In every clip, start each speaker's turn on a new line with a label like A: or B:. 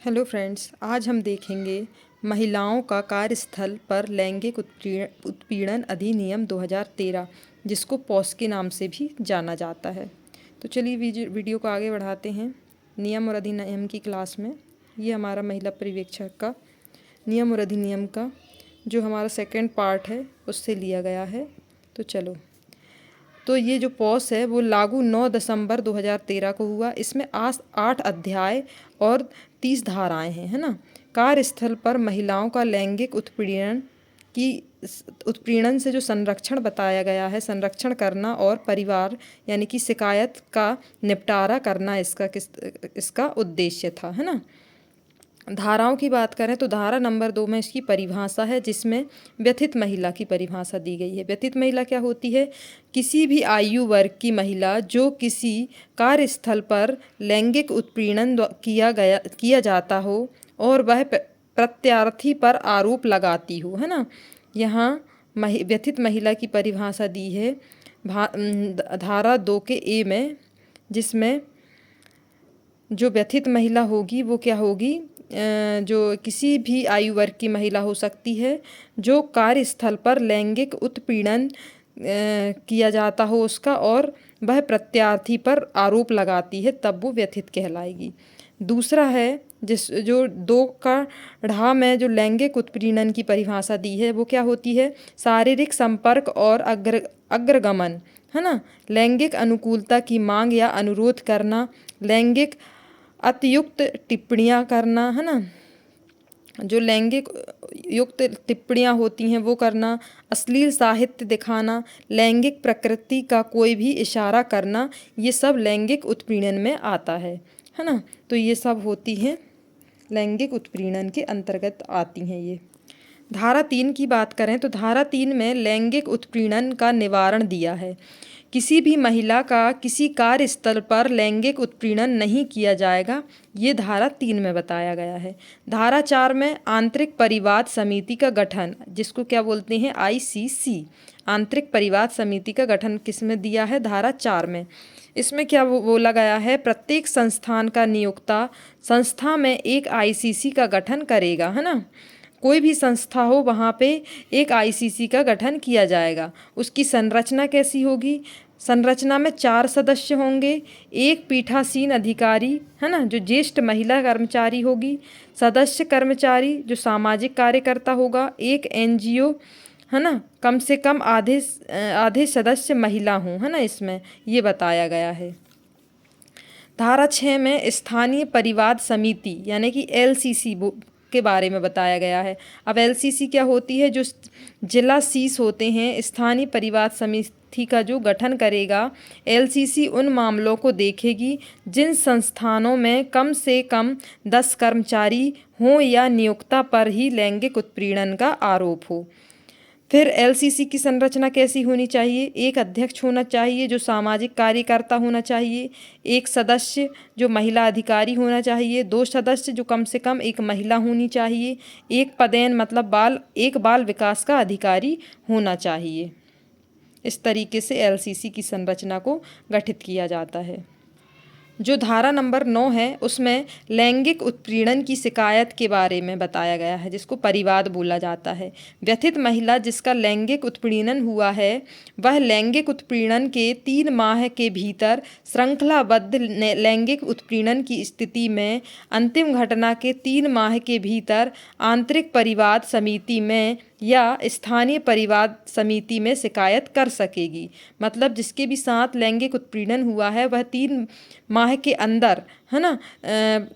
A: Hello friends, आज हम देखेंगे महिलाओं का कार्यस्थल पर लैंगिक उत्पीड़न अधिनियम 2013, जिसको पॉस के नाम से भी जाना जाता है। तो चलिए वीडियो को आगे बढ़ाते हैं। नियम और अधिनियम की क्लास में ये हमारा महिला पर्यवेक्षक का नियम और अधिनियम का जो हमारा सेकंड पार्ट है उससे लिया गया है। तो चलो, तो ये जो पॉस है वो लागू 9 दिसंबर 2013 को हुआ। इसमें 8 अध्याय और 30 धाराएं हैं, है ना। कार्यस्थल पर महिलाओं का लैंगिक उत्पीड़न से जो संरक्षण बताया गया है, संरक्षण करना और परिवार यानी कि शिकायत का निपटारा करना इसका उद्देश्य था, है ना। धाराओं की बात करें तो धारा नंबर 2 में इसकी परिभाषा है, जिसमें व्यथित महिला की परिभाषा दी गई है। व्यथित महिला क्या होती है? किसी भी आयु वर्ग की महिला जो किसी कार्यस्थल पर लैंगिक उत्पीड़न किया जाता हो और वह प्रत्यार्थी पर आरोप लगाती हो, है ना। यहाँ व्यथित महिला की परिभाषा दी है धारा 2 के ए में, जिसमें जो व्यथित महिला होगी वो क्या होगी? जो किसी भी आयु वर्ग की महिला हो सकती है जो कार्यस्थल पर लैंगिक उत्पीड़न किया जाता हो उसका, और वह प्रत्यार्थी पर आरोप लगाती है, तब वो व्यथित कहलाएगी। दूसरा है जो 2 का ढा में जो लैंगिक उत्पीड़न की परिभाषा दी है वो क्या होती है? शारीरिक संपर्क और अग्रगमन, है ना। लैंगिक अनुकूलता की मांग या अनुरोध करना, लैंगिक अतियुक्त टिप्पणियाँ करना, है ना। जो लैंगिक युक्त टिप्पणियाँ होती हैं वो करना, अश्लील साहित्य दिखाना, लैंगिक प्रकृति का कोई भी इशारा करना, ये सब लैंगिक उत्पीड़न में आता है ना। तो ये सब होती हैं लैंगिक उत्पीड़न के अंतर्गत आती हैं ये। धारा 3 की बात करें तो धारा 3 में लैंगिक उत्पीड़न का निवारण दिया है। किसी भी महिला का किसी कार्यस्थल पर लैंगिक उत्पीड़न नहीं किया जाएगा, ये धारा 3 में बताया गया है। धारा 4 में आंतरिक परिवाद समिति का गठन, जिसको क्या बोलते हैं? ICC, आंतरिक परिवाद समिति का गठन किस में दिया है? धारा 4 में। इसमें क्या बोला गया है? प्रत्येक संस्थान का नियोक्ता संस्था में एक ICC का गठन करेगा, है ना। कोई भी संस्था हो वहाँ पे एक ICC का गठन किया जाएगा। उसकी संरचना कैसी होगी? संरचना में 4 सदस्य होंगे, एक पीठासीन अधिकारी, है ना, जो ज्येष्ठ महिला कर्मचारी होगी, सदस्य कर्मचारी जो सामाजिक कार्यकर्ता होगा, एक NGO, है ना, कम से कम आधे सदस्य महिला हों, है ना। इसमें ये बताया गया है। धारा 6 में स्थानीय परिवाद समिति यानी कि LCC के बारे में बताया गया है। अब LCC क्या होती है? जो जिला शीश होते हैं, स्थानीय परिवाद समिति का जो गठन करेगा, LCC उन मामलों को देखेगी जिन संस्थानों में कम से कम 10 कर्मचारी हों या नियोक्ता पर ही लैंगिक उत्पीड़न का आरोप हो। फिर LCC की संरचना कैसी होनी चाहिए? एक अध्यक्ष होना चाहिए जो सामाजिक कार्यकर्ता होना चाहिए, एक सदस्य जो महिला अधिकारी होना चाहिए, 2 सदस्य जो कम से कम एक महिला होनी चाहिए, एक पदेन मतलब एक बाल विकास का अधिकारी होना चाहिए। इस तरीके से LCC की संरचना को गठित किया जाता है। जो धारा नंबर 9 है उसमें लैंगिक उत्पीड़न की शिकायत के बारे में बताया गया है, जिसको परिवाद बोला जाता है। व्यथित महिला जिसका लैंगिक उत्पीड़न हुआ है वह लैंगिक उत्पीड़न के 3 माह के भीतर श्रृंखलाबद्ध लैंगिक उत्पीड़न की स्थिति में अंतिम घटना के 3 माह के भीतर आंतरिक परिवाद समिति में या स्थानीय परिवाद समिति में शिकायत कर सकेगी। मतलब जिसके भी साथ लैंगिक उत्पीड़न हुआ है वह 3 माह के अंदर, है ना,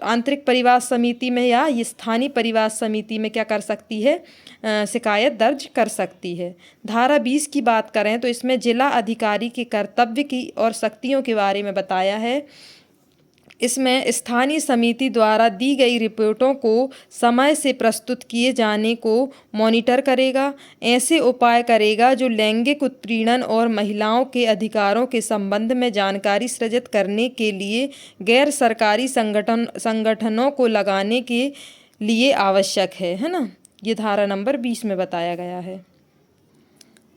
A: आंतरिक परिवाद समिति में या स्थानीय परिवाद समिति में क्या कर सकती है? शिकायत दर्ज कर सकती है। धारा 20 की बात करें तो इसमें जिला अधिकारी के कर्तव्य की और शक्तियों के बारे में बताया है। इसमें स्थानीय समिति द्वारा दी गई रिपोर्टों को समय से प्रस्तुत किए जाने को मॉनिटर करेगा, ऐसे उपाय करेगा जो लैंगिक उत्पीड़न और महिलाओं के अधिकारों के संबंध में जानकारी सृजित करने के लिए गैर सरकारी संगठनों को लगाने के लिए आवश्यक है ना। ये धारा नंबर 20 में बताया गया है।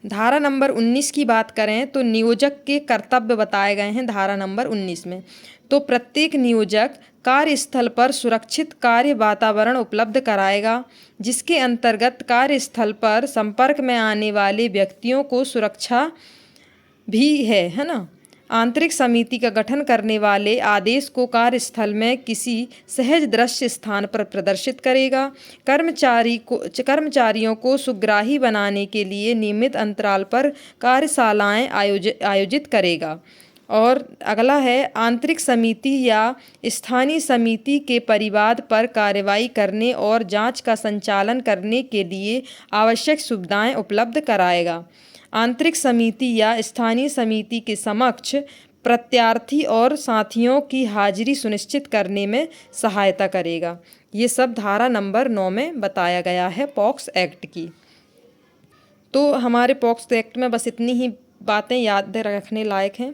A: धारा नंबर 19 की बात करें तो नियोजक के कर्तव्य बताए गए हैं धारा नंबर 19 में। तो प्रत्येक नियोजक कार्यस्थल पर सुरक्षित कार्य वातावरण उपलब्ध कराएगा, जिसके अंतर्गत कार्यस्थल पर संपर्क में आने वाले व्यक्तियों को सुरक्षा भी है ना। आंतरिक समिति का गठन करने वाले आदेश को कार्यस्थल में किसी सहज दृश्य स्थान पर प्रदर्शित करेगा। कर्मचारियों को सुग्राही बनाने के लिए नियमित अंतराल पर कार्यशालाएं आयोजित करेगा। और अगला है, आंतरिक समिति या स्थानीय समिति के परिवाद पर कार्रवाई करने और जांच का संचालन करने के लिए आवश्यक सुविधाएं उपलब्ध कराएगा। आंतरिक समिति या स्थानीय समिति के समक्ष प्रत्यार्थी और साथियों की हाजिरी सुनिश्चित करने में सहायता करेगा। ये सब धारा नंबर 9 में बताया गया है पॉक्स एक्ट की। तो हमारे पॉक्स एक्ट में बस इतनी ही बातें याद रखने लायक हैं।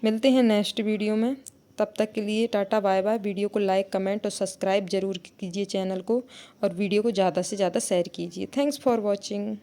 A: मिलते हैं नेक्स्ट वीडियो में, तब तक के लिए टाटा बाय बाय। वीडियो को लाइक, कमेंट और सब्सक्राइब जरूर कीजिए चैनल को, और वीडियो को ज़्यादा से ज़्यादा शेयर कीजिए। Thanks for watching.